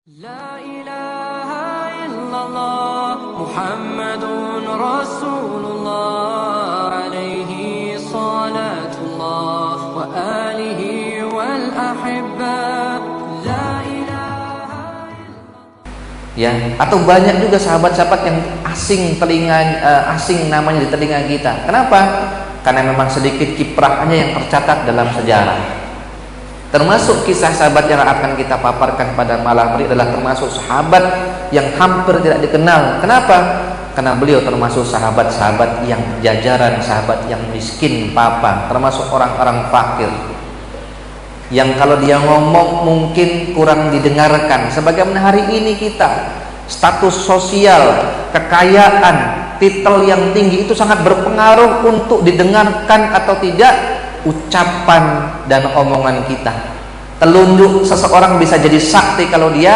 La ilaha illallah Muhammadun Rasulullah alaihi salatullah wa alihi wal ahibba. La ilaha illallah. Ya, atau banyak juga sahabat-sahabat yang asing namanya di telinga kita. Kenapa? Karena memang sedikit kiprahnya yang tercatat dalam sejarah. Termasuk kisah sahabat yang akan kita paparkan pada malam ini adalah termasuk sahabat yang hampir tidak dikenal. Kenapa? Karena beliau termasuk sahabat-sahabat yang jajaran, sahabat yang miskin papa, termasuk orang-orang fakir. Yang kalau dia ngomong mungkin kurang didengarkan. Sebagaimana hari ini kita, status sosial, kekayaan, titel yang tinggi itu sangat berpengaruh untuk didengarkan atau tidak ucapan dan omongan kita. Telunjuk seseorang bisa jadi sakti kalau dia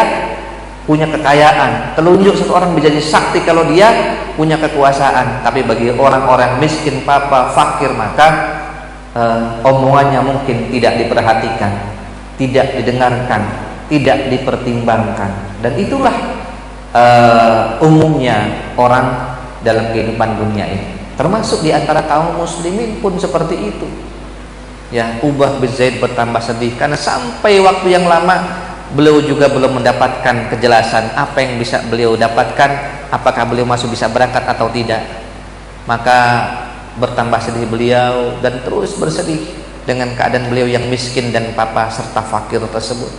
punya kekayaan. Telunjuk seseorang bisa jadi sakti kalau dia punya kekuasaan. Tapi bagi orang-orang miskin papa, fakir, maka omongannya mungkin tidak diperhatikan, tidak didengarkan, tidak dipertimbangkan. Dan itulah umumnya orang dalam kehidupan dunia ini. Termasuk di antara kaum muslimin pun seperti itu. Ya, Ubah bin Zaid bertambah sedih karena sampai waktu yang lama beliau juga belum mendapatkan kejelasan apa yang bisa beliau dapatkan, apakah beliau masih bisa berangkat atau tidak. Maka bertambah sedih beliau dan terus bersedih dengan keadaan beliau yang miskin dan papa serta fakir tersebut.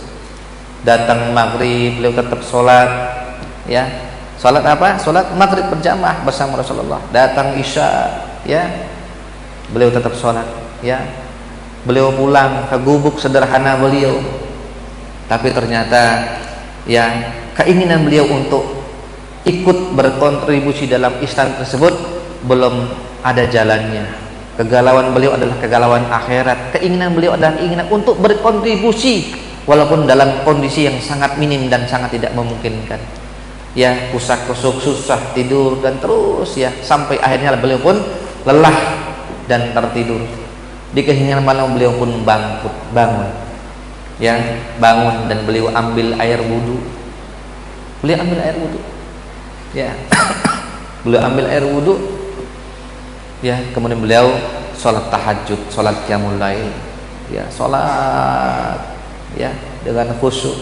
Datang maghrib beliau tetap sholat, ya, sholat apa? Sholat maghrib berjamaah bersama Rasulullah. Datang isya, ya, beliau tetap sholat, ya. Beliau pulang ke gubuk sederhana beliau, tapi ternyata ya keinginan beliau untuk ikut berkontribusi dalam Islam tersebut belum ada jalannya. Kegalauan beliau adalah kegalauan akhirat. Keinginan beliau adalah keinginan untuk berkontribusi walaupun dalam kondisi yang sangat minim dan sangat tidak memungkinkan. Ya, kusak-kusuk, susah tidur dan terus ya sampai akhirnya beliau pun lelah dan tertidur. Di kehinaan malam beliau pun bangun, ya, bangun dan beliau ambil air wudu. Beliau ambil air wudu, ya, beliau ambil air wudu, ya, kemudian beliau sholat tahajud, sholat qiyamul lail, ya, sholat, ya, dengan khusyuk,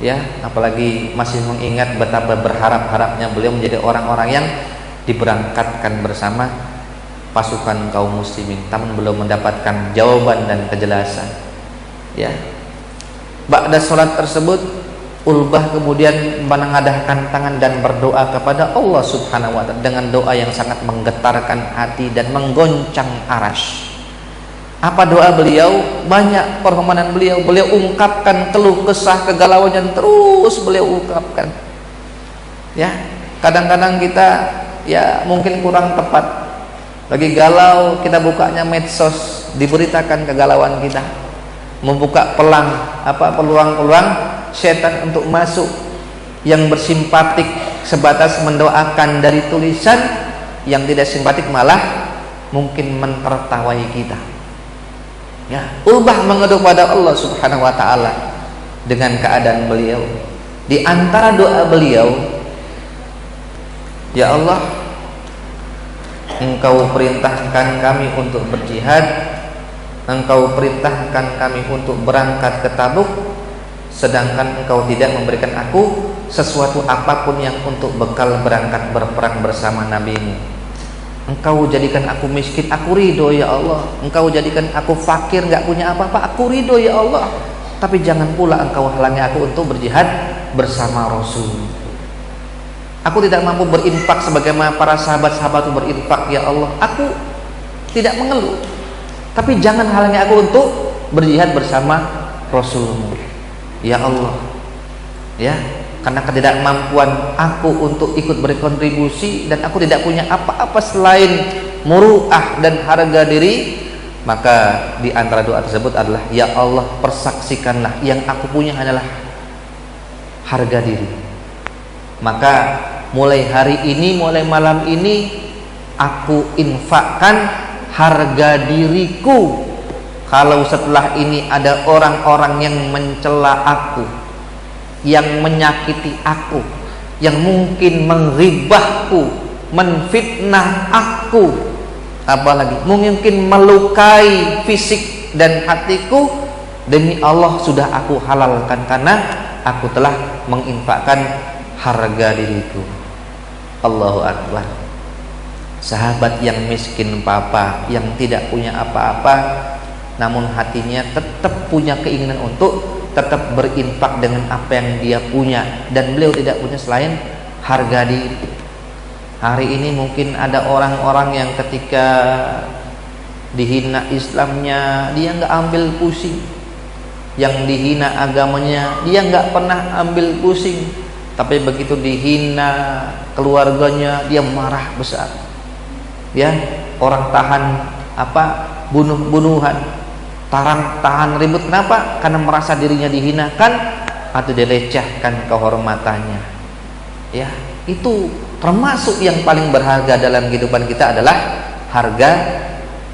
ya, apalagi masih mengingat betapa berharap-harapnya beliau menjadi orang-orang yang diberangkatkan bersama pasukan kaum muslimin, namun belum mendapatkan jawaban dan kejelasan. Ya, ba'da sholat tersebut, Ulbah kemudian menengadahkan tangan dan berdoa kepada Allah Subhanahu wa Ta'ala dengan doa yang sangat menggetarkan hati dan menggoncang arasy. Apa doa beliau? Banyak permohonan beliau. Beliau ungkapkan keluh kesah kegalauan yang terus beliau ungkapkan. Ya, kadang-kadang kita ya mungkin kurang tepat. Lagi galau, kita bukanya medsos, diberitakan kegalauan kita, membuka peluang-peluang setan untuk masuk, yang bersimpatik sebatas mendoakan dari tulisan, yang tidak simpatik malah mungkin mentertawai kita. Ya, Ulbah mengeduh pada Allah Subhanahu wa Ta'ala dengan keadaan beliau. Di antara doa beliau, ya Allah, Engkau perintahkan kami untuk berjihad, Engkau perintahkan kami untuk berangkat ke Tabuk, sedangkan Engkau tidak memberikan aku sesuatu apapun yang untuk bekal berangkat berperang bersama Nabi-Mu. Engkau jadikan aku miskin, aku ridho ya Allah. Engkau jadikan aku fakir, gak punya apa-apa, aku ridho ya Allah. Tapi jangan pula Engkau halangi aku untuk berjihad bersama Rasul. Aku tidak mampu berinfak sebagaimana para sahabat-sahabat itu berinfak ya Allah. Aku tidak mengeluh, tapi jangan halangi aku untuk berjihad bersama Rasul-Mu ya Allah. Ya, karena ketidakmampuan aku untuk ikut berkontribusi dan aku tidak punya apa-apa selain muruah dan harga diri, maka di antara doa tersebut adalah ya Allah, persaksikanlah yang aku punya hanyalah harga diri. Maka mulai hari ini, mulai malam ini, aku infakkan harga diriku. Kalau setelah ini ada orang-orang yang mencela aku, yang menyakiti aku, yang mungkin menghibahku, menfitnah aku, apalagi mungkin melukai fisik dan hatiku, demi Allah sudah aku halalkan karena aku telah menginfakkan harga diriku. Allahu Akbar. Sahabat yang miskin papa, yang tidak punya apa-apa, namun hatinya tetap punya keinginan untuk tetap berinfak dengan apa yang dia punya, dan beliau tidak punya selain harga diri. Hari ini mungkin ada orang-orang yang ketika dihina Islamnya dia nggak ambil pusing, yang dihina agamanya dia nggak pernah ambil pusing, tapi begitu dihina keluarganya dia marah besar. Ya, orang tahan bunuh-bunuhan, tahan ribut. Kenapa? Karena merasa dirinya dihinakan atau dilecehkan kehormatannya. Ya, itu termasuk yang paling berharga dalam kehidupan kita adalah harga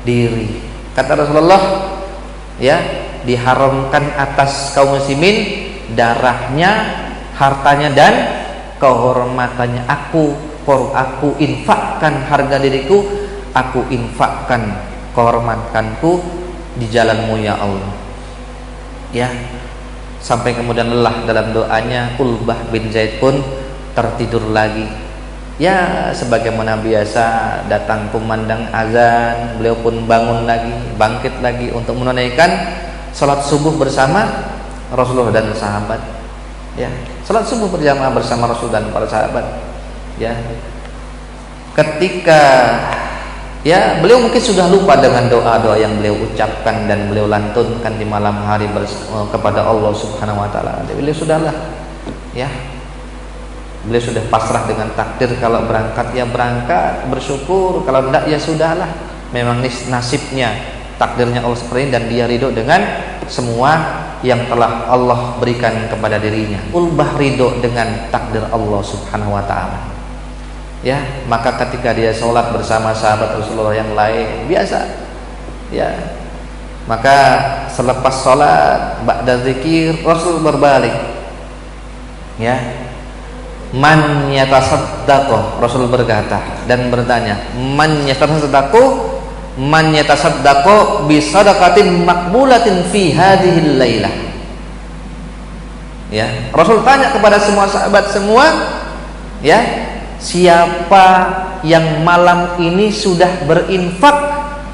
diri. Kata Rasulullah, ya, diharamkan atas kaum muslimin darahnya, hartanya dan kehormatannya. Aku infakkan harga diriku, aku infakkan kehormatanku di jalanmu ya Allah. Ya, sampai kemudian lelah dalam doanya, Ulbah bin Zaid pun tertidur lagi. Ya, sebagaimana biasa datang kumandang azan, beliau pun bangun lagi, bangkit lagi untuk menunaikan salat subuh bersama Rasulullah dan sahabat. Ya, salat subuh berjamaah bersama Rasul dan para sahabat. Ya, ketika beliau mungkin sudah lupa dengan doa-doa yang beliau ucapkan dan beliau lantunkan di malam hari kepada Allah Subhanahu wa taala. Beliau sudahlah, ya, beliau sudah pasrah dengan takdir. Kalau berangkat ya berangkat, bersyukur. Kalau tidak ya sudahlah, memang nasibnya, takdirnya Allah seperti ini, dan dia ridho dengan semua yang telah Allah berikan kepada dirinya. Ulbah ridho dengan takdir Allah Subhanahu wa taala. Ya, maka ketika dia sholat bersama sahabat Rasulullah yang lain biasa, ya, maka selepas sholat ba'da zikir Rasul berbalik, ya, man yatasaddaqu, Rasul berkata dan bertanya, man yatasaddaqu bi shadaqatin maqbulatin fi hadhil lailah. Ya, Rasul tanya kepada semua sahabat semua, ya, siapa yang malam ini sudah berinfak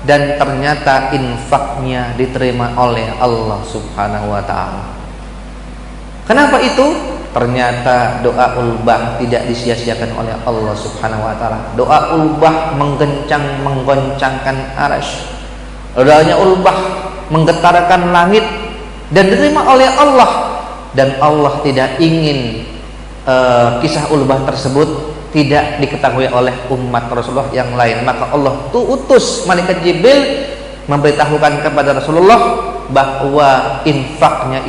dan ternyata infaknya diterima oleh Allah Subhanahu wa taala. Kenapa itu? Ternyata doa Ulbah tidak disia-siakan oleh Allah Subhanahu wa taala. Doa Ulbah menggoncangkan arasy. Doanya Ulbah menggetarkan langit dan diterima oleh Allah, dan Allah tidak ingin kisah Ulbah tersebut tidak diketahui oleh umat Rasulullah yang lain. Maka Allah utus malaikat Jibril memberitahukan kepada Rasulullah bahwa infaknya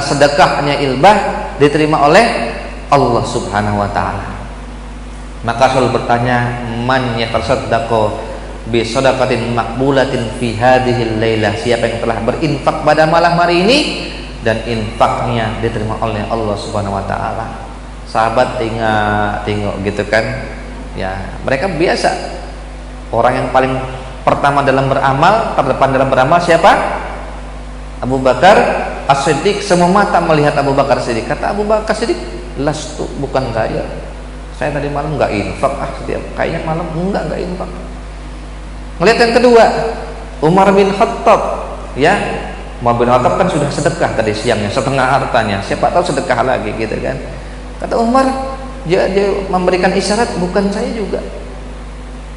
sedekahnya Ulbah diterima oleh Allah Subhanahu wa taala. Maka Rasul bertanya, man yatasaddaqu bi shadaqatin maqbulatin fi hadhil lailah, siapa yang telah berinfak pada malam hari ini dan infaknya diterima oleh Allah Subhanahu wa taala. Sahabat tengok gitu kan, ya, mereka biasa. Orang yang paling pertama dalam beramal, terdepan dalam beramal siapa? Abu Bakar As-Siddiq. Semua mata melihat Abu Bakar As-Siddiq. Kata Abu Bakar As-Siddiq, lastu, bukan saya tadi malam nggak infak, setiap kayaknya malam nggak infak. Melihat yang kedua, Umar bin Khattab, ya, Umar bin Khattab kan sudah sedekah tadi siangnya setengah hartanya, siapa tahu sedekah lagi gitu kan. Kata Umar, dia memberikan isyarat, bukan saya juga.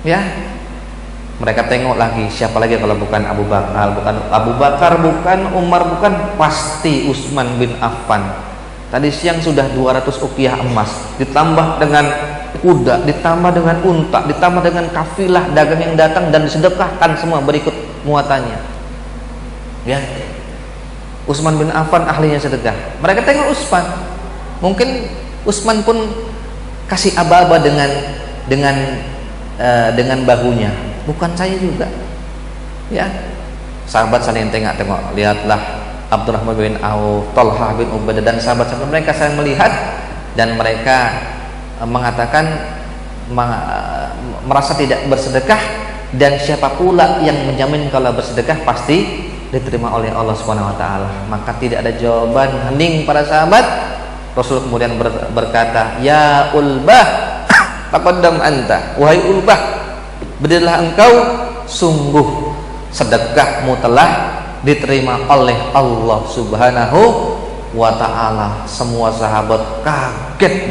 Ya, mereka tengok lagi, siapa lagi kalau bukan Abu Bakar, bukan Umar, bukan, pasti Utsman bin Affan. Tadi siang sudah 200 uqiyah emas, ditambah dengan kuda, ditambah dengan unta, ditambah dengan kafilah dagang yang datang, dan disedekahkan semua berikut muatannya. Ya, Utsman bin Affan ahlinya sedekah. Mereka tengok Utsman, mungkin Utsman pun kasih aba-aba dengan bahunya, bukan saya juga. Ya, sahabat saling tengok, lihatlah Abdurrahman bin Auf, Talha bin Ubaidah dan sahabat-sahabat mereka saya melihat dan mereka mengatakan merasa tidak bersedekah, dan siapa pula yang menjamin kalau bersedekah pasti diterima oleh Allah Subhanahu wa taala. Maka tidak ada jawaban, hening para sahabat. Rasul kemudian berkata, "Ya Ulbah, taqaddam anta." Wahai Ulbah, berdirilah engkau, sungguh sedekahmu telah diterima oleh Allah Subhanahu wa taala. Semua sahabat kaget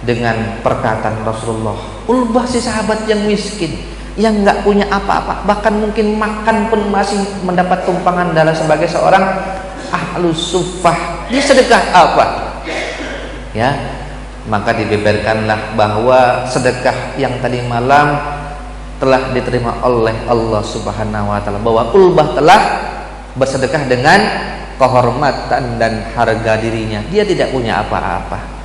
dengan perkataan Rasulullah. Ulbah, si sahabat yang miskin, yang nggak punya apa-apa, bahkan mungkin makan pun masih mendapat tumpangan darah sebagai seorang ahlus suffah, dia sedekah apa? Ya, maka dibeberkanlah bahwa sedekah yang tadi malam telah diterima oleh Allah Subhanahu wa taala, bahwa Ulbah telah bersedekah dengan kehormatan dan harga dirinya. Dia tidak punya apa-apa.